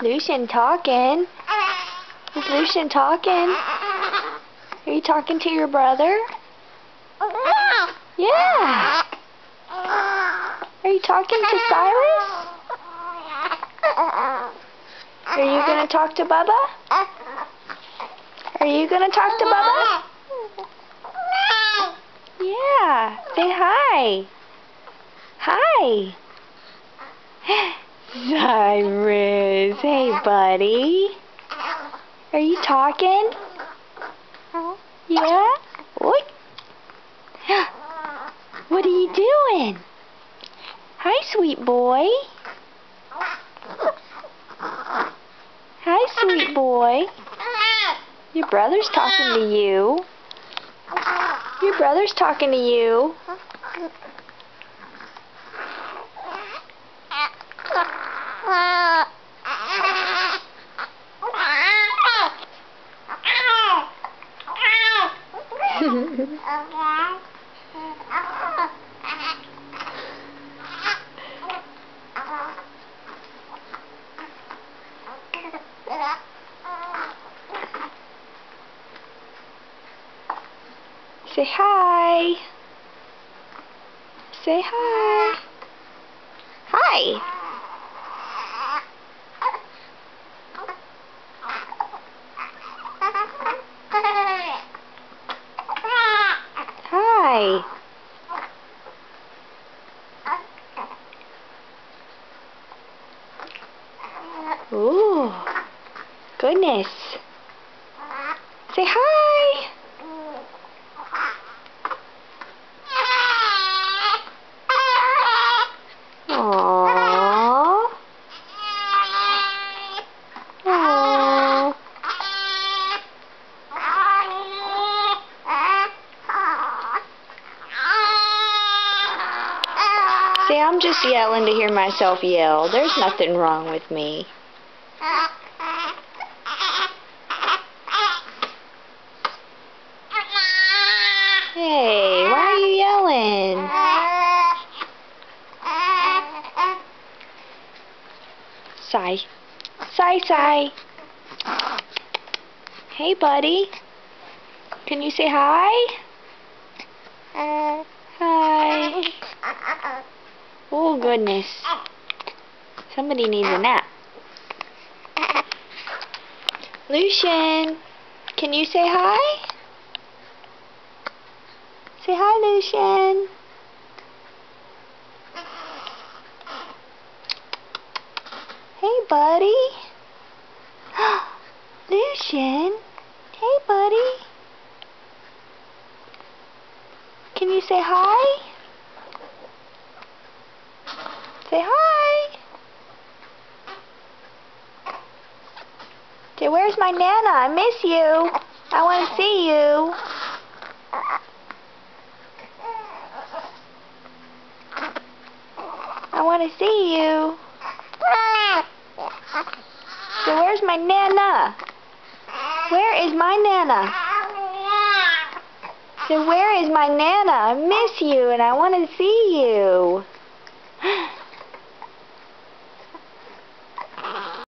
Lucian talking. Is Lucian talking? Are you talking to your brother? Yeah. Are you talking to Cyrus? Are you going to talk to Bubba? Are you going to talk to Bubba? Yeah. Say hi. Hi. Cyrus. Hey, buddy. Are you talking? Yeah? What? What are you doing? Hi, sweet boy. Hi, sweet boy. Your brother's talking to you. Your brother's talking to you. Say hi. Say hi. Hi. Hi. Ooh. Goodness. Say hi. Aww. Aww. See, I'm just yelling to hear myself yell. There's nothing wrong with me. Hey, why are you yelling? Sigh. Sigh, sigh. Hey, buddy. Can you say hi? Hi. Oh, goodness. Somebody needs a nap. Lucian, can you say hi? Say hi, Lucian. Hey, buddy. Lucian. Hey, buddy. Can you say hi? Say hi. Say, where's my Nana? I miss you. I want to see you. I want to see you. So where's my Nana? Where is my Nana? So where is my Nana? I miss you and I want to see you.